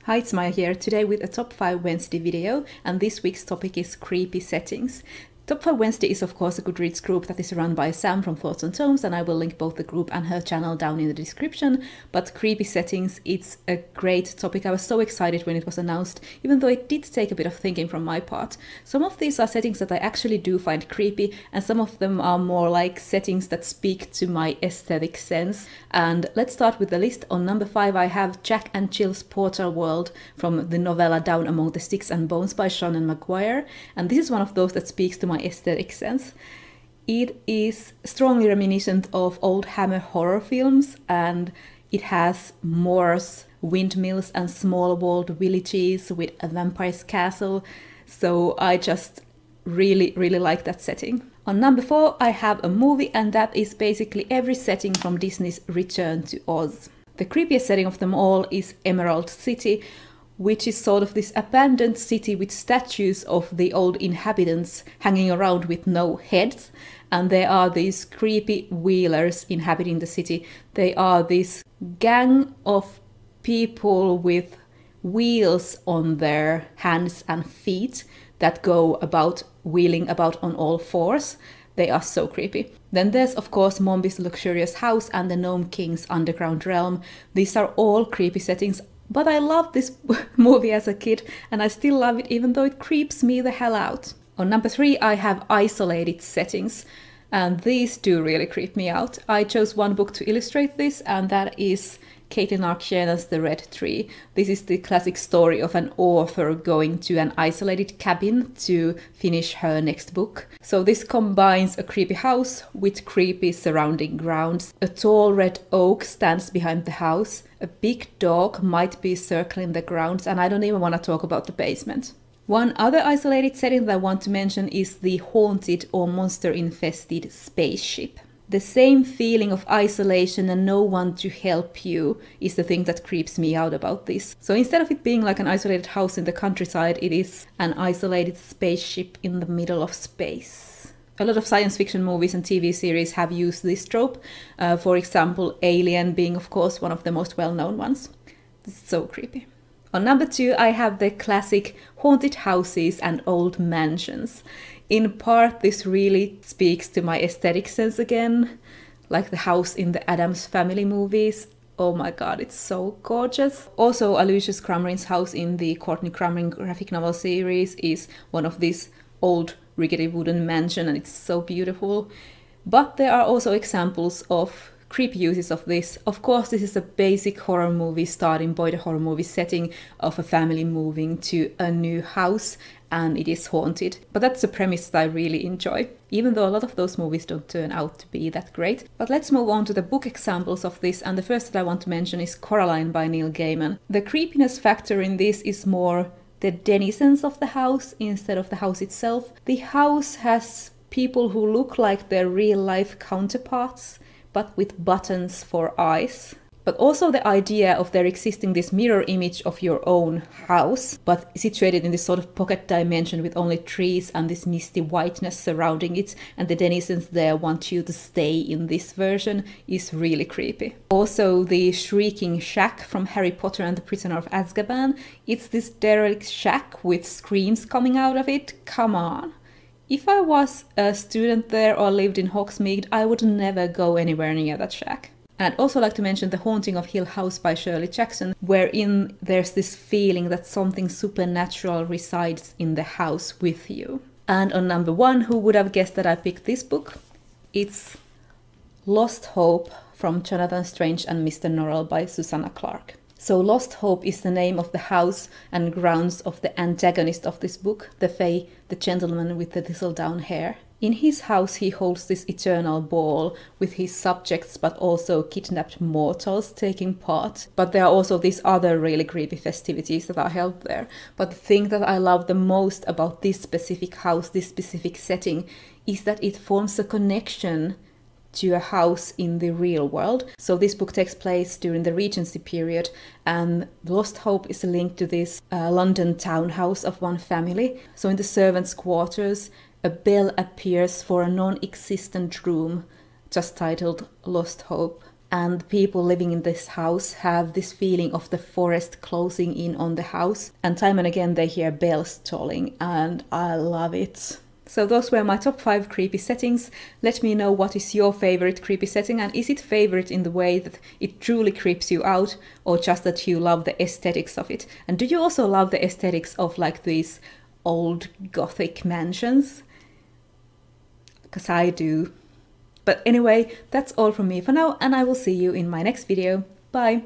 Hi, it's Maija here, today with a Top 5 Wednesday video, and this week's topic is creepy settings. Top 5 Wednesday is of course a Goodreads group that is run by Sam from Thoughts on Tomes, and I will link both the group and her channel down in the description. But creepy settings, it's a great topic. I was so excited when it was announced, even though it did take a bit of thinking from my part. Some of these are settings that I actually do find creepy, and some of them are more like settings that speak to my aesthetic sense. And let's start with the list. On number 5 I have Jack and Jill's Portal World from the novella Down Among the Sticks and Bones by Seanan McGuire, and this is one of those that speaks to my aesthetic sense. It is strongly reminiscent of old Hammer horror films, and it has moors, windmills and small walled villages with a vampire's castle, so I just really like that setting. On number 4 I have a movie, and that is basically every setting from Disney's Return to Oz. The creepiest setting of them all is Emerald City, which is sort of this abandoned city with statues of the old inhabitants hanging around with no heads. And there are these creepy wheelers inhabiting the city. They are this gang of people with wheels on their hands and feet that go about wheeling about on all fours. They are so creepy. Then there's of course Mombi's Luxurious House and the Gnome King's Underground Realm. These are all creepy settings. But I loved this movie as a kid, and I still love it even though it creeps me the hell out. On number 3 I have isolated settings, and these do really creep me out. I chose one book to illustrate this, and that is Caitlin Arciena's The Red Tree. This is the classic story of an author going to an isolated cabin to finish her next book. So this combines a creepy house with creepy surrounding grounds. A tall red oak stands behind the house. A big dog might be circling the grounds, and I don't even want to talk about the basement. One other isolated setting that I want to mention is the haunted or monster-infested spaceship. The same feeling of isolation and no one to help you is the thing that creeps me out about this. So instead of it being like an isolated house in the countryside, it is an isolated spaceship in the middle of space. A lot of science fiction movies and TV series have used this trope, for example Alien being of course one of the most well-known ones. This is so creepy. On number 2 I have the classic haunted houses and old mansions. In part this really speaks to my aesthetic sense again, like the house in the Addams Family movies. Oh my god, it's so gorgeous. Also Lucius Crumrin's house in the Courtney Crumrin graphic novel series is one of these old rickety wooden mansion, and it's so beautiful. But there are also examples of creepy uses of this. Of course, this is a basic horror movie starting point, a horror movie setting of a family moving to a new house, and it is haunted. But that's a premise that I really enjoy, even though a lot of those movies don't turn out to be that great. But let's move on to the book examples of this, and the first that I want to mention is Coraline by Neil Gaiman. The creepiness factor in this is more the denizens of the house instead of the house itself. The house has people who look like their real-life counterparts, but with buttons for eyes. But also the idea of there existing this mirror image of your own house, but situated in this sort of pocket dimension with only trees and this misty whiteness surrounding it, and the denizens there want you to stay in this version, is really creepy. Also the shrieking shack from Harry Potter and the Prisoner of Azkaban. It's this derelict shack with screams coming out of it. Come on. If I was a student there or lived in Hogsmeade, I would never go anywhere near that shack. And I'd also like to mention The Haunting of Hill House by Shirley Jackson, wherein there's this feeling that something supernatural resides in the house with you. And on number 1, who would have guessed that I picked this book? It's Lost Hope from Jonathan Strange and Mr. Norrell by Susanna Clarke. So Lost Hope is the name of the house and grounds of the antagonist of this book, the Fae, the gentleman with the thistledown hair. In his house he holds this eternal ball with his subjects, but also kidnapped mortals taking part. But there are also these other really creepy festivities that are held there. But the thing that I love the most about this specific house, this specific setting, is that it forms a connection to a house in the real world. So this book takes place during the Regency period, and Lost Hope is linked to this London townhouse of one family. So in the servants' quarters, a bell appears for a non-existent room just titled Lost Hope. and people living in this house have this feeling of the forest closing in on the house, and time and again they hear bells tolling, and I love it. So those were my top 5 creepy settings. Let me know what is your favorite creepy setting, and is it favorite in the way that it truly creeps you out, or just that you love the aesthetics of it? And do you also love the aesthetics of like these old gothic mansions? Because I do. But anyway, that's all from me for now, and I will see you in my next video. Bye!